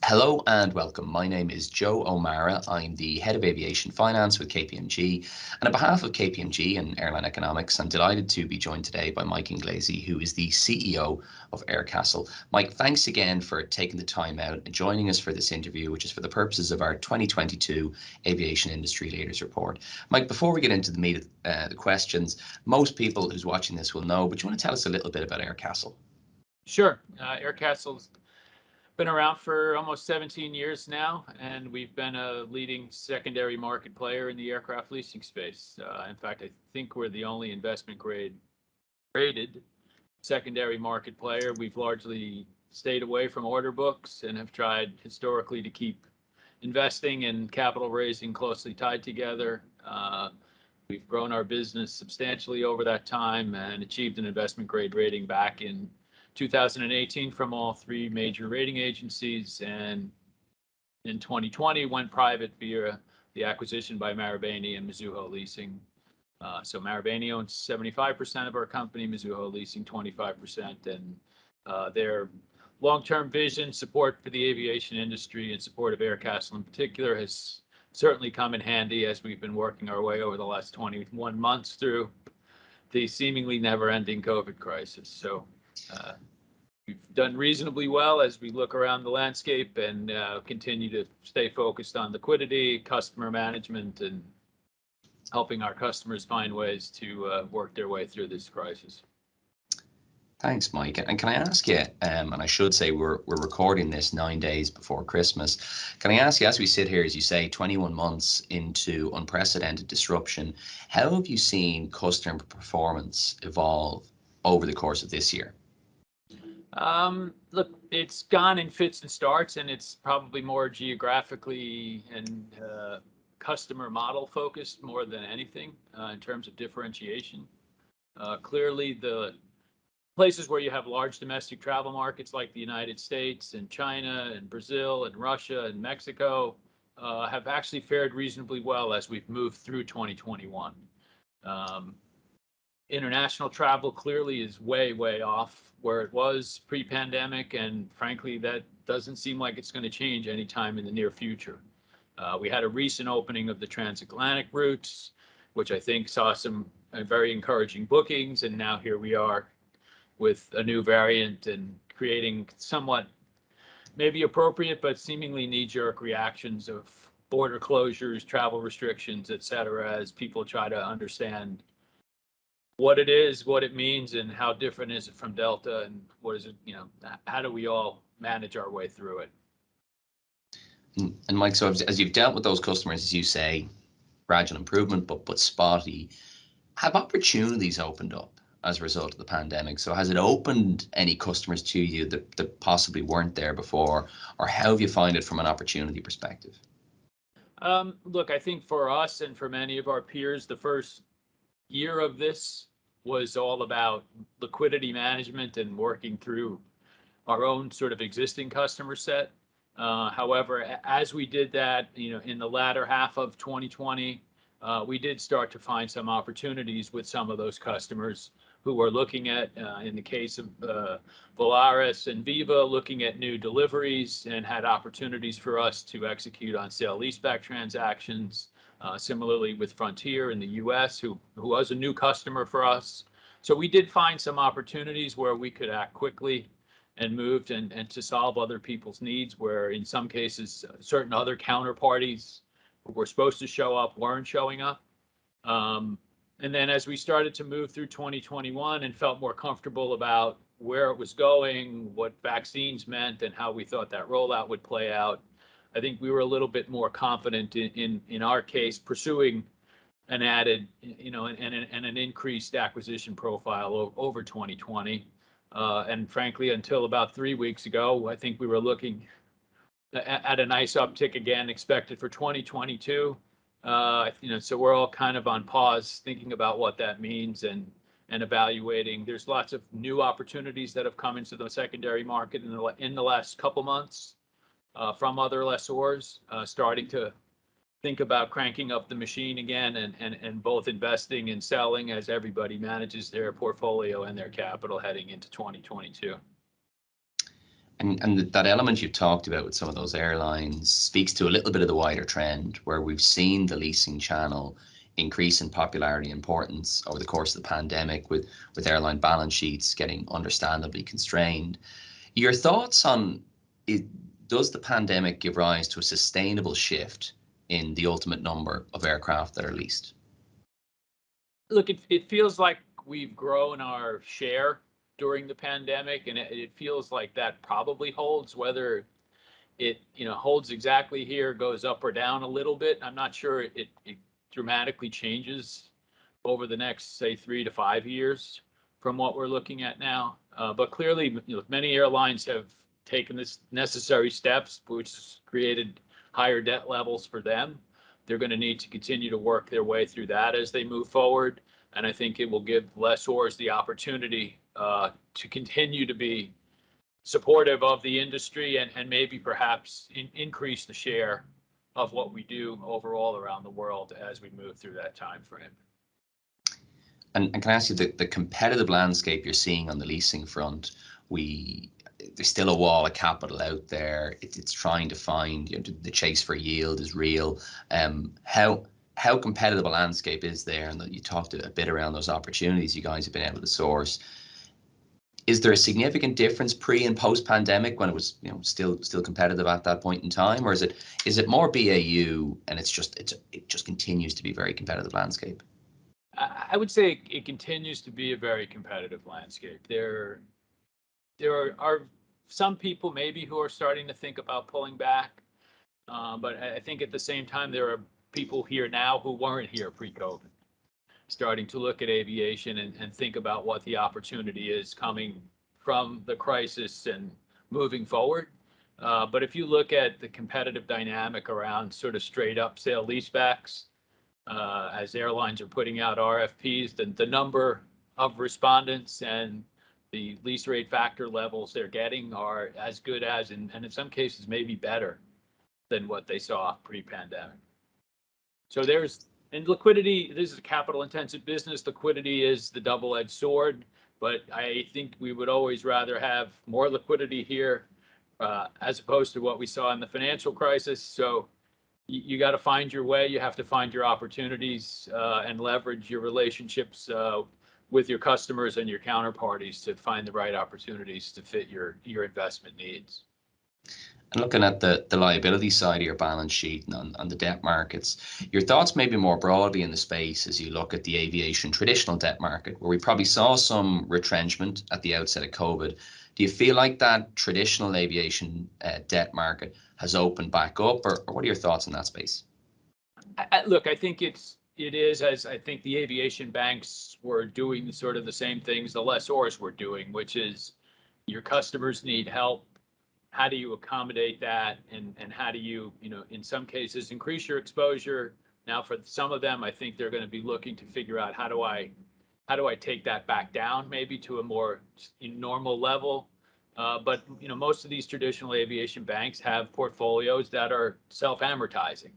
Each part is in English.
Hello and welcome. My name is Joe O'Mara. I'm the head of aviation finance with KPMG. And on behalf of KPMG and Airline Economics, I'm delighted to be joined today by Mike Inglese, who is the CEO of Aircastle. Mike, thanks again for taking the time out and joining us for this interview, which is for the purposes of our 2022 Aviation Industry Leaders Report. Mike, before we get into the meat of the questions, most people who's watching this will know, but do you want to tell us a little bit about Aircastle? Sure. Aircastle's been around for almost 17 years now, and we've been a leading secondary market player in the aircraft leasing space. In fact, I think we're the only investment grade rated secondary market player. We've largely stayed away from order books and have tried historically to keep investing and capital raising closely tied together. We've grown our business substantially over that time and achieved an investment grade rating back in 2018 from all three major rating agencies, and in 2020 went private via the acquisition by Marubeni and Mizuho Leasing. So Marubeni owns 75% of our company, Mizuho Leasing 25%, and their long-term vision, support for the aviation industry and support of Aircastle in particular has certainly come in handy as we've been working our way over the last 21 months through the seemingly never-ending COVID crisis. So we've done reasonably well as we look around the landscape and continue to stay focused on liquidity, customer management, and helping our customers find ways to work their way through this crisis. Thanks, Mike. And can I ask you, and I should say we're recording this 9 days before Christmas. Can I ask you, as we sit here, as you say, 21 months into unprecedented disruption, how have you seen customer performance evolve over the course of this year? Look, it's gone in fits and starts, and it's probably more geographically and customer model focused more than anything in terms of differentiation. Clearly, the places where you have large domestic travel markets like the United States and China and Brazil and Russia and Mexico have actually fared reasonably well as we've moved through 2021. International travel clearly is way, way off where it was pre-pandemic, and frankly, that doesn't seem like it's going to change anytime in the near future. We had a recent opening of the transatlantic routes, which I think saw some very encouraging bookings, and now here we are with a new variant and creating somewhat maybe appropriate but seemingly knee-jerk reactions of border closures, travel restrictions, et cetera, as people try to understand what it is, what it means, and how different is it from Delta, and what is it, how do we all manage our way through it? And Mike, so as you've dealt with those customers, as you say, gradual improvement, but spotty, have opportunities opened up as a result of the pandemic? So has it opened any customers to you that possibly weren't there before, or how have you found it from an opportunity perspective? Look, I think for us and for many of our peers, the first year of this was all about liquidity management and working through our own sort of existing customer set. However, as we did that, in the latter half of 2020, we did start to find some opportunities with some of those customers who were looking at, in the case of Volaris and Viva, looking at new deliveries and had opportunities for us to execute on sale leaseback transactions. Similarly with Frontier in the US, who was a new customer for us. So we did find some opportunities where we could act quickly and moved and to solve other people's needs, where in some cases certain other counterparties who were supposed to show up weren't showing up. And then as we started to move through 2021 and felt more comfortable about where it was going, what vaccines meant, and how we thought that rollout would play out, I think we were a little bit more confident in our case pursuing an added, and an increased acquisition profile over 2020. And frankly, until about 3 weeks ago, I think we were looking at a nice uptick again expected for 2022. So we're all kind of on pause thinking about what that means and evaluating. There's lots of new opportunities that have come into the secondary market in the last couple months from other lessors starting to think about cranking up the machine again and both investing and selling as everybody manages their portfolio and their capital heading into 2022. And that element you talked about with some of those airlines speaks to a little bit of the wider trend where we've seen the leasing channel increase in popularity and importance over the course of the pandemic with airline balance sheets getting understandably constrained. Your thoughts on does the pandemic give rise to a sustainable shift in the ultimate number of aircraft that are leased? Look, it feels like we've grown our share during the pandemic, and it feels like that probably holds. Whether it holds exactly here, goes up or down a little bit, I'm not sure it dramatically changes over the next, say, 3 to 5 years from what we're looking at now. But clearly, many airlines have taken this necessary steps, which has created higher debt levels for them. They're going to need to continue to work their way through that as they move forward. And I think it will give lessors the opportunity to continue to be supportive of the industry and maybe perhaps increase the share of what we do overall around the world as we move through that time frame. And can I ask you the competitive landscape you're seeing on the leasing front? There's still a wall of capital out there. It's trying to find, the chase for yield is real. How competitive a landscape is there? And you talked a bit around those opportunities you guys have been able to source. Is there a significant difference pre and post pandemic when it was still competitive at that point in time, or is it more BAU and it just continues to be a very competitive landscape? I would say it continues to be a very competitive landscape. There are some people maybe who are starting to think about pulling back, but I think at the same time there are people here now who weren't here pre-COVID, starting to look at aviation and think about what the opportunity is coming from the crisis and moving forward. But if you look at the competitive dynamic around sort of straight up sale leasebacks, as airlines are putting out RFPs, the number of respondents and the lease rate factor levels they're getting are as good as, and in some cases maybe better than what they saw pre-pandemic. So and liquidity, this is a capital intensive business. Liquidity is the double-edged sword, but I think we would always rather have more liquidity here as opposed to what we saw in the financial crisis. So you got to find your way. You have to find your opportunities and leverage your relationships with your customers and your counterparties to find the right opportunities to fit your investment needs. And looking at the liability side of your balance sheet and on the debt markets, your thoughts maybe more broadly in the space as you look at the aviation traditional debt market, where we probably saw some retrenchment at the outset of COVID. Do you feel like that traditional aviation debt market has opened back up, or what are your thoughts on that space? Look, I think it is, as I think the aviation banks were doing sort of the same things the lessors were doing, which is your customers need help. How do you accommodate that? And how do you, in some cases, increase your exposure? Now, for some of them, I think they're going to be looking to figure out how do I take that back down maybe to a more normal level. But most of these traditional aviation banks have portfolios that are self-amortizing.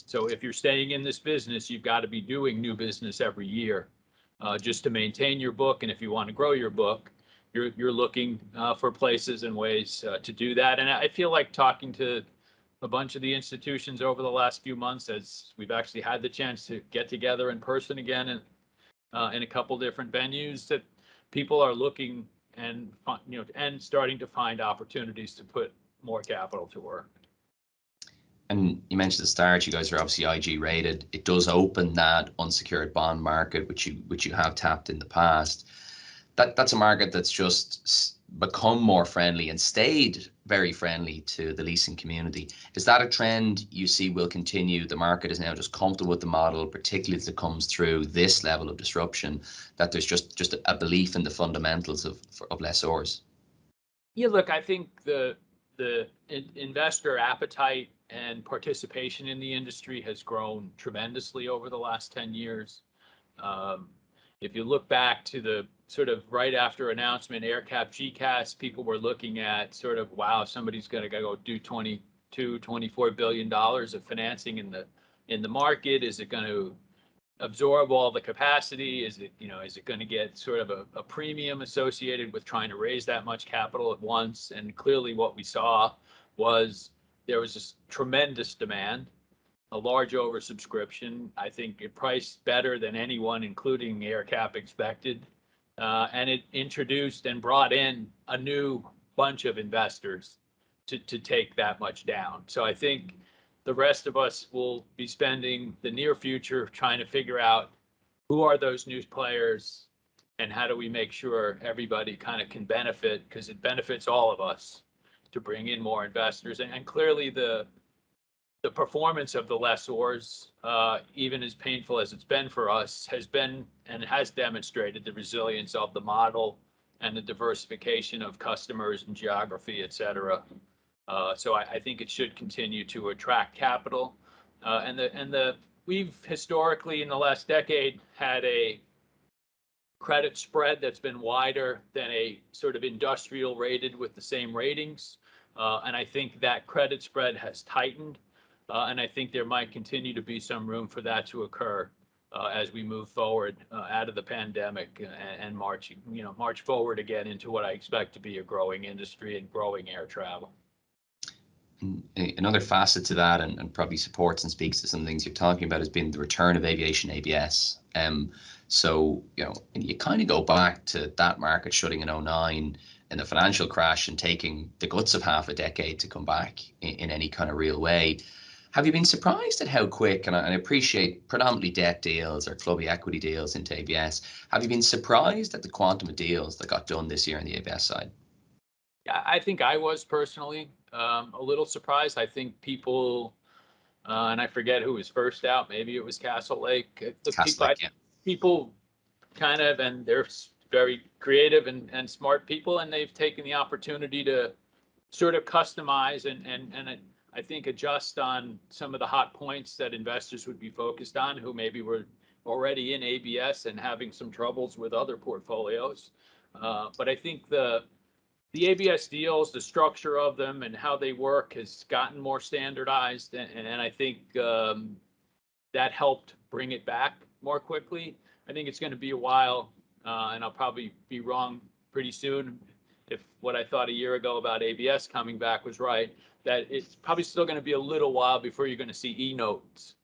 So if you're staying in this business, you've got to be doing new business every year just to maintain your book. And if you want to grow your book, you're looking for places and ways to do that. And I feel like talking to a bunch of the institutions over the last few months, as we've actually had the chance to get together in person again and in a couple different venues, that people are looking and starting to find opportunities to put more capital to work. And you mentioned at the start, you guys are obviously IG rated. It does open that unsecured bond market, which you have tapped in the past. That's a market that's just become more friendly and stayed very friendly to the leasing community. Is that a trend you see will continue? The market is now just comfortable with the model, particularly as it comes through this level of disruption, that there's just a belief in the fundamentals of lessors. Yeah, look, I think the investor appetite and participation in the industry has grown tremendously over the last 10 years. If you look back to the sort of right after announcement, AirCap GCAS, people were looking at sort of, wow, somebody's going to go do $22, $24 billion of financing in the in the market? Is it going to absorb all the capacity? Is it going to get sort of a premium associated with trying to raise that much capital at once? And clearly what we saw was there was this tremendous demand, a large oversubscription. I think it priced better than anyone, including AerCap, expected. And it introduced and brought in a new bunch of investors to take that much down. So I think the rest of us will be spending the near future trying to figure out who are those new players and how do we make sure everybody kind of can benefit, because it benefits all of us to bring in more investors. And clearly the performance of the lessors, even as painful as it's been for us, has been and has demonstrated the resilience of the model and the diversification of customers and geography, et cetera. So I think it should continue to attract capital. We've historically in the last decade had a credit spread that's been wider than a sort of industrial rated with the same ratings. And I think that credit spread has tightened. And I think there might continue to be some room for that to occur as we move forward out of the pandemic and march forward again into what I expect to be a growing industry and growing air travel. Another facet to that, and probably supports and speaks to some things you're talking about, has been the return of Aviation ABS. So, you kind of go back to that market shutting in 2009 in the financial crash and taking the guts of half a decade to come back in any kind of real way. Have you been surprised at how quick, and I appreciate predominantly debt deals or clubby equity deals into ABS, have you been surprised at the quantum of deals that got done this year on the ABS side? Yeah, I think I was personally a little surprised. I think people, and I forget who was first out, maybe it was Castle Lake. People kind of, and they're very creative and smart people, and they've taken the opportunity to sort of customize and I think adjust on some of the hot points that investors would be focused on, who maybe were already in ABS and having some troubles with other portfolios. But I think the ABS deals, the structure of them and how they work has gotten more standardized. And I think that helped bring it back more quickly. I think it's going to be a while, and I'll probably be wrong pretty soon if what I thought a year ago about ABS coming back was right, that it's probably still going to be a little while before you're going to see E-notes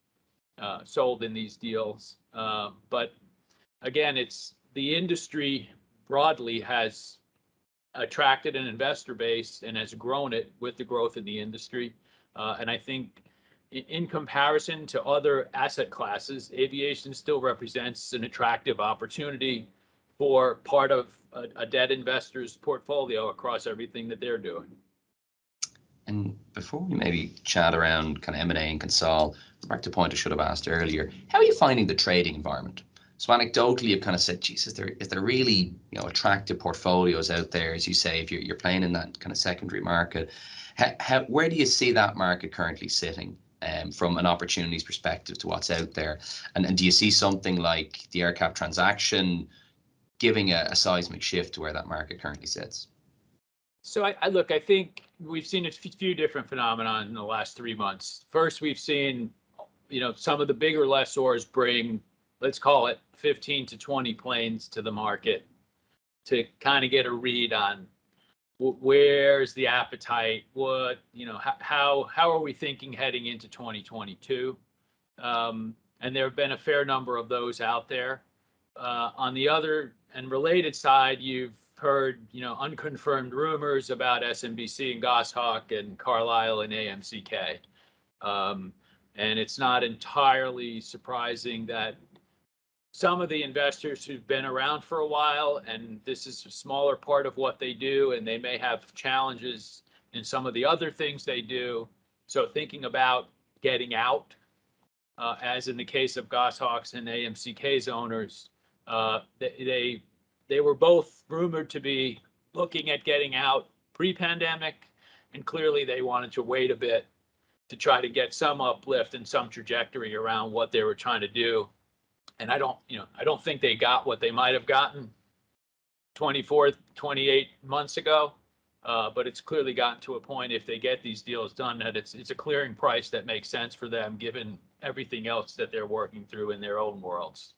sold in these deals. But again, it's the industry broadly has attracted an investor base and has grown it with the growth of the industry. And I think in comparison to other asset classes, aviation still represents an attractive opportunity for part of a debt investor's portfolio across everything that they're doing. And before we maybe chat around kind of M&A and consol, back to a point I should have asked earlier, how are you finding the trading environment? So anecdotally, you've kind of said, Jesus, is there really attractive portfolios out there, as you say, if you're playing in that kind of secondary market? Where do you see that market currently sitting from an opportunities perspective to what's out there? And do you see something like the AerCap transaction giving a seismic shift to where that market currently sits? So I think we've seen a few different phenomena in the last 3 months. First, we've seen, some of the bigger lessors bring, let's call it 15 to 20 planes to the market to kind of get a read on where's the appetite, how are we thinking heading into 2022? And there have been a fair number of those out there. On the other and related side, you've heard, unconfirmed rumors about SMBC and Goshawk and Carlisle and AMCK. And it's not entirely surprising that some of the investors who've been around for a while, and this is a smaller part of what they do, and they may have challenges in some of the other things they do. So thinking about getting out, as in the case of Goshawk's and AMCK's owners, they were both rumored to be looking at getting out pre-pandemic, and clearly they wanted to wait a bit to try to get some uplift and some trajectory around what they were trying to do. And I don't think they got what they might have gotten 24, 28 months ago. But it's clearly gotten to a point, if they get these deals done, that it's a clearing price that makes sense for them, given everything else that they're working through in their own worlds.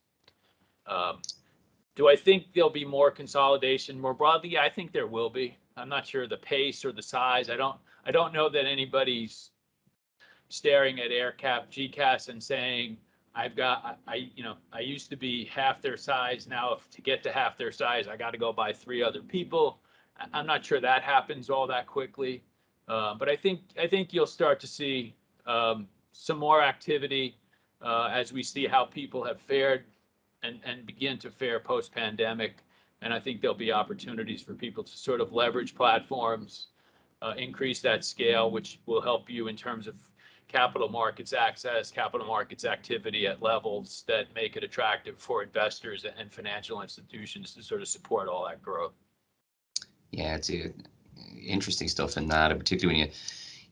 Do I think there'll be more consolidation more broadly? Yeah, I think there will be. I'm not sure the pace or the size. I don't know that anybody's staring at GCAS and saying, I used to be half their size. Now, to get to half their size, I got to go buy 3 other people. I'm not sure that happens all that quickly. But I think you'll start to see some more activity as we see how people have fared and begin to fare post-pandemic. And I think there'll be opportunities for people to sort of leverage platforms, increase that scale, which will help you in terms of capital markets access, capital markets activity at levels that make it attractive for investors and financial institutions to sort of support all that growth. Yeah, it's interesting stuff in that, and particularly when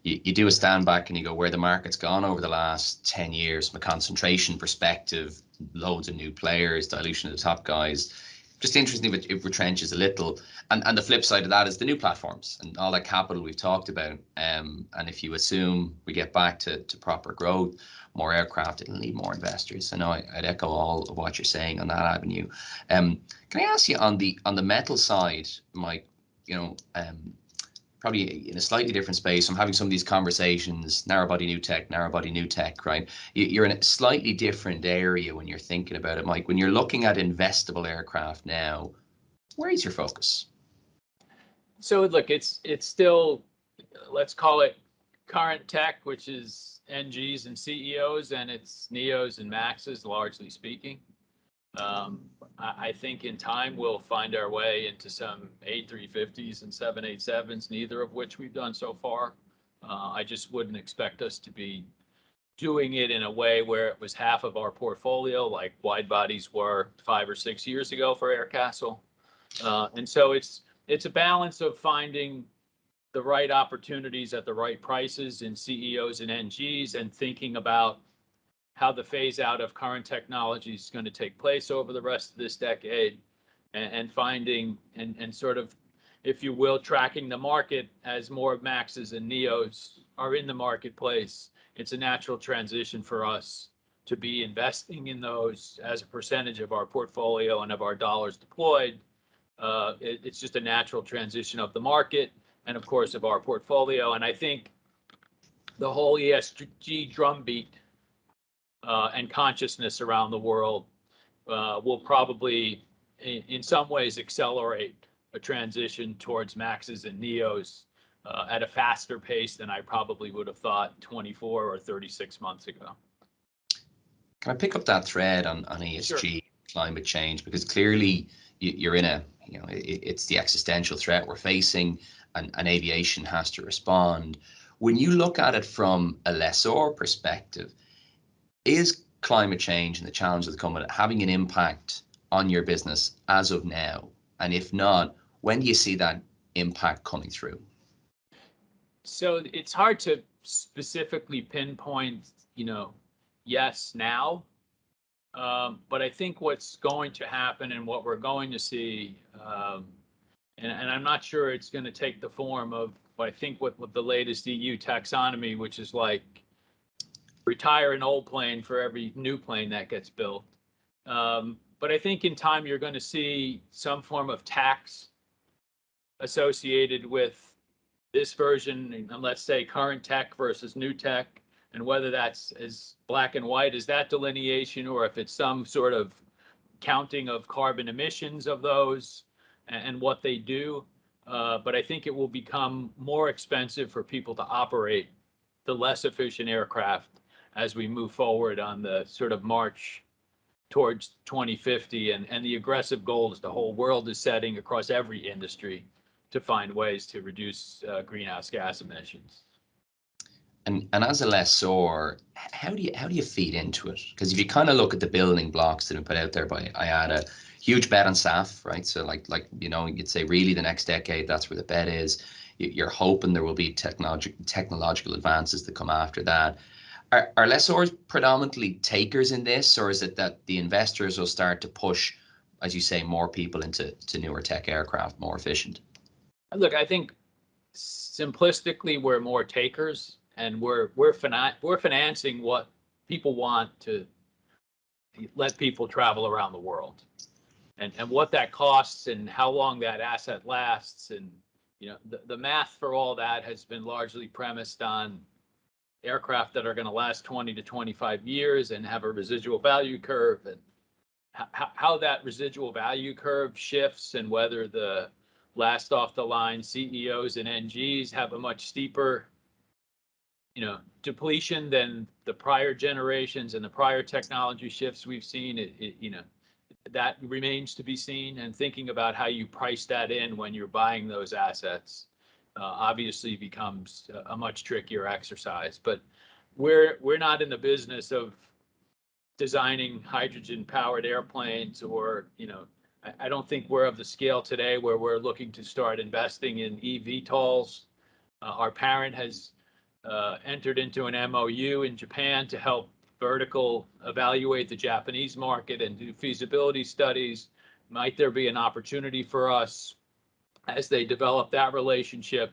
you do a stand back and you go where the market's gone over the last 10 years from a concentration perspective, loads of new players, dilution of the top guys. Just interesting if it retrenches a little. And the flip side of that is the new platforms and all that capital we've talked about. And if you assume we get back to proper growth, more aircraft, it'll need more investors. I know I'd echo all of what you're saying on that avenue. Can I ask you on the metal side, Mike, probably in a slightly different space. I'm having some of these conversations, narrowbody, new tech, right? You're in a slightly different area when you're thinking about it, Mike. When you're looking at investable aircraft now, where is your focus? So look, it's still, let's call it current tech, which is NGs and CEOs, and it's NEOs and MAXs, largely speaking. I think in time we'll find our way into some A350s and 787s, neither of which we've done so far. I just wouldn't expect us to be doing it in a way where it was half of our portfolio, like wide bodies were 5 or 6 years ago for Aircastle. And so it's a balance of finding the right opportunities at the right prices in CEOs and NGs, and thinking about how the phase out of current technology is going to take place over the rest of this decade, and finding and sort of, if you will, tracking the market as more MAXs and NEOs are in the marketplace. It's a natural transition for us to be investing in those as a percentage of our portfolio and of our dollars deployed. It's just a natural transition of the market and, of course, of our portfolio. And I think the whole ESG drumbeat and consciousness around the world will probably, in some ways, accelerate a transition towards MAXs and NEOs at a faster pace than I probably would have thought 24 or 36 months ago. Can I pick up that thread on ESG, sure, climate change? Because clearly you're in a, it's the existential threat we're facing, and aviation has to respond. When you look at it from a lessor perspective, is climate change and the challenges that come with it having an impact on your business as of now? And if not, when do you see that impact coming through? So it's hard to specifically pinpoint, yes, now. But I think what's going to happen and what we're going to see, and I'm not sure it's going to take the form of, I think what the latest EU taxonomy, which is like retire an old plane for every new plane that gets built. But I think in time you're going to see some form of tax associated with this version, and let's say current tech versus new tech, and whether that's as black and white as that delineation, or if it's some sort of counting of carbon emissions of those and what they do. But I think it will become more expensive for people to operate the less efficient aircraft as we move forward on the sort of march towards 2050 and the aggressive goals the whole world is setting across every industry to find ways to reduce greenhouse gas emissions. And as a lessor, how do you feed into it? Because if you kind of look at the building blocks that have been put out there by IATA, huge bet on SAF, right? So like you'd say really the next decade, that's where the bet is. You're hoping there will be technological advances that come after that. Are lessors predominantly takers in this, or is it that the investors will start to push, as you say, more people into newer tech aircraft, more efficient? Look, I think simplistically we're more takers, and we're financing what people want to let people travel around the world, and what that costs and how long that asset lasts. And the math for all that has been largely premised on aircraft that are going to last 20 to 25 years and have a residual value curve, and how that residual value curve shifts, and whether the last off the line CEOs and NGs have a much steeper depletion than the prior generations and the prior technology shifts we've seen. That remains to be seen, and thinking about how you price that in when you're buying those assets obviously becomes a much trickier exercise. But we're not in the business of designing hydrogen powered airplanes, or I don't think we're of the scale today where we're looking to start investing in eVTOLs. Our parent has entered into an MOU in Japan to help vertical evaluate the Japanese market and do feasibility studies. Might there be an opportunity for us, as they develop that relationship,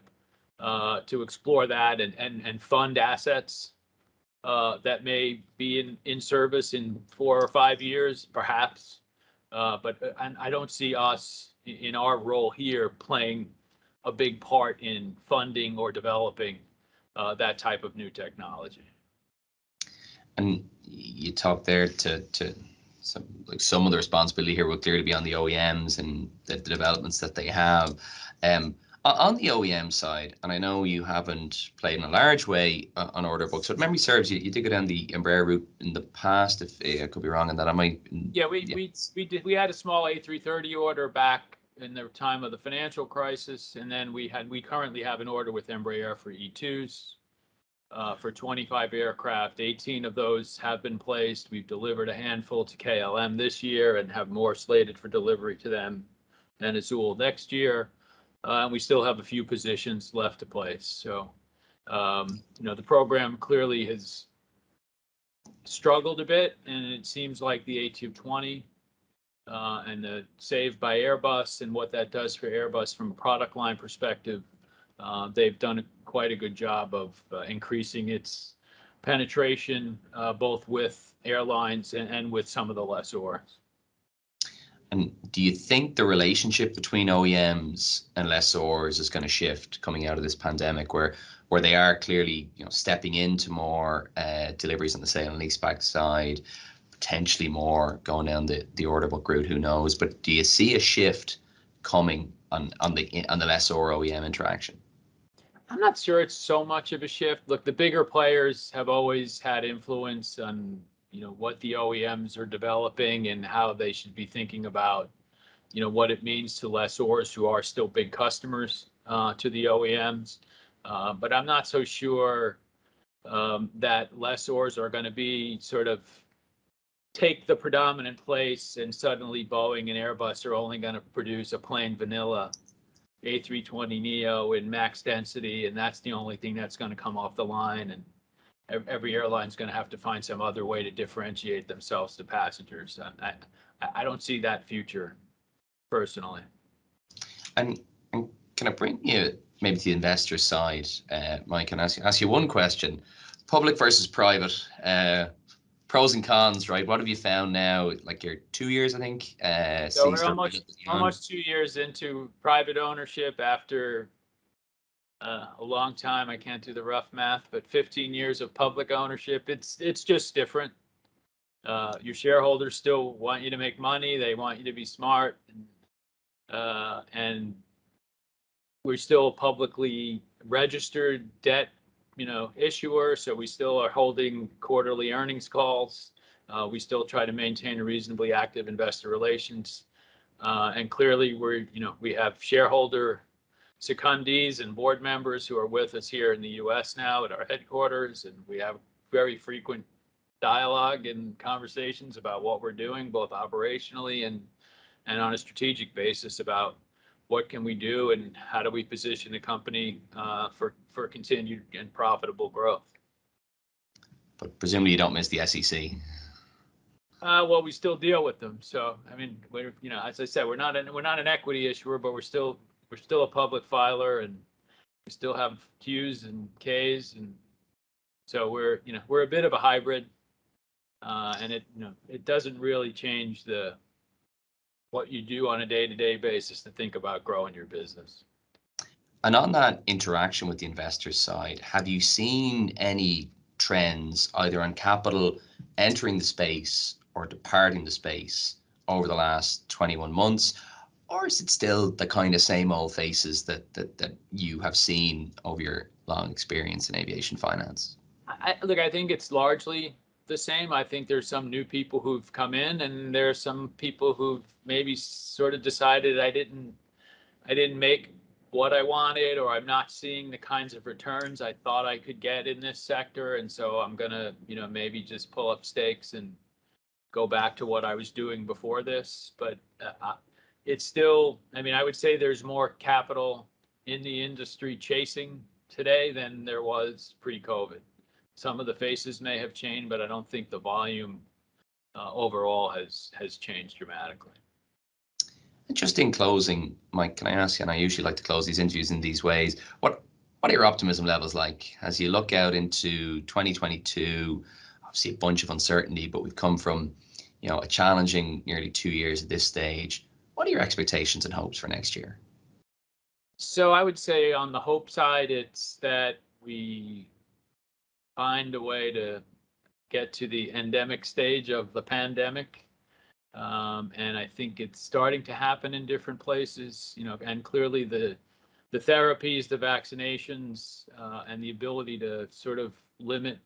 to explore that and fund assets that may be in service in 4 or 5 years, perhaps? But I don't see us in our role here playing a big part in funding or developing that type of new technology. And you talk there to some of the responsibility here will clearly be on the OEMs and the developments that they have. On the OEM side, and I know you haven't played in a large way on order books, but if memory serves, you did go down the Embraer route in the past. If I could be wrong on that, I might. Yeah, we had a small A330 order back in the time of the financial crisis, and then we currently have an order with Embraer for E2s for 25 aircraft. 18 of those have been placed. We've delivered a handful to KLM this year and have more slated for delivery to them and Azul next year. And we still have a few positions left to place. So, the program clearly has struggled a bit, and it seems like the A220 and the Save by Airbus and what that does for Airbus from a product line perspective, they've done quite a good job of increasing its penetration, both with airlines and with some of the lessors. And do you think the relationship between OEMs and lessors is going to shift coming out of this pandemic, where they are clearly stepping into more deliveries on the sale and leaseback side, potentially more going down the order book route? Who knows? But do you see a shift coming on the lessor OEM interaction? I'm not sure it's so much of a shift. Look, the bigger players have always had influence on what the OEMs are developing and how they should be thinking about what it means to lessors who are still big customers to the OEMs. But I'm not so sure that lessors are going to be sort of take the predominant place, and suddenly Boeing and Airbus are only going to produce a plain vanilla A320neo in max density, and that's the only thing that's going to come off the line, and every airline's going to have to find some other way to differentiate themselves to passengers. I don't see that future personally. And can I bring you maybe to the investor side, Mike, and ask you one question: public versus private, pros and cons, right? What have you found now? Like you're 2 years, I think. So we're almost 2 years into private ownership after a long time. I can't do the rough math, but 15 years of public ownership. It's just different. Your shareholders still want you to make money. They want you to be smart, and we're still a publicly registered debt, issuer. So we still are holding quarterly earnings calls. We still try to maintain a reasonably active investor relations, and clearly we have shareholder secondees and board members who are with us here in the U.S. now at our headquarters, and we have very frequent dialogue and conversations about what we're doing, both operationally and on a strategic basis, about what can we do and how do we position the company for continued and profitable growth. But presumably you don't miss the SEC. Well, we still deal with them. So I mean, as I said, we're not an equity issuer, but we're still a public filer, and we still have Qs and Ks, and so we're a bit of a hybrid. And it doesn't really change what you do on a day-to-day basis to think about growing your business. And on that interaction with the investors side, have you seen any trends either on capital entering the space or departing the space over the last 21 months? Or is it still the kind of same old faces that you have seen over your long experience in aviation finance? Look, I think it's largely the same. I think there's some new people who've come in, and there's some people who've maybe sort of decided I didn't make what I wanted, or I'm not seeing the kinds of returns I thought I could get in this sector, and so I'm gonna, maybe just pull up stakes and go back to what I was doing before this. But it's still, I mean, I would say there's more capital in the industry chasing today than there was pre-COVID. Some of the faces may have changed, but I don't think the volume overall has changed dramatically. And just in closing, Mike, can I ask you, and I usually like to close these interviews in these ways, what are your optimism levels like as you look out into 2022? Obviously a bunch of uncertainty, but we've come from, a challenging nearly 2 years at this stage. What are your expectations and hopes for next year? So I would say on the hope side, it's that we find a way to get to the endemic stage of the pandemic. And I think it's starting to happen in different places, and clearly the therapies, the vaccinations, and the ability to sort of limit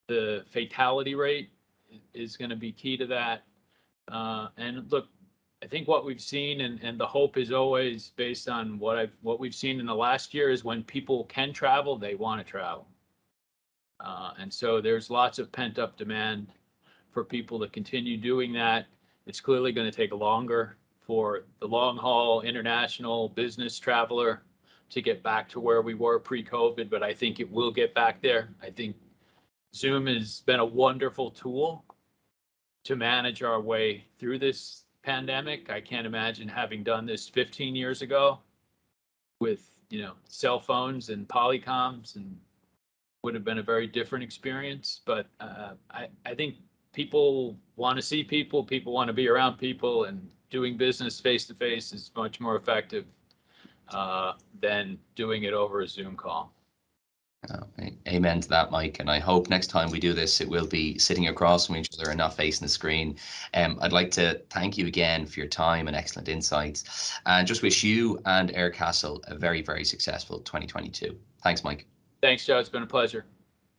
the fatality rate is going to be key to that. And look, I think what we've seen, and the hope is always based on what we've seen in the last year, is when people can travel, they want to travel. And so there's lots of pent up demand for people to continue doing that. It's clearly going to take longer for the long haul international business traveler to get back to where we were pre-COVID, but I think it will get back there. I think Zoom has been a wonderful tool to manage our way through this pandemic. I can't imagine having done this 15 years ago with, cell phones and polycoms, and would have been a very different experience. But I think people want to see people want to be around people, and doing business face to face is much more effective than doing it over a Zoom call. Amen to that, Mike. And I hope next time we do this, it will be sitting across from each other and not facing the screen. I'd like to thank you again for your time and excellent insights, and just wish you and Aircastle a very, very successful 2022. Thanks, Mike. Thanks, Joe. It's been a pleasure.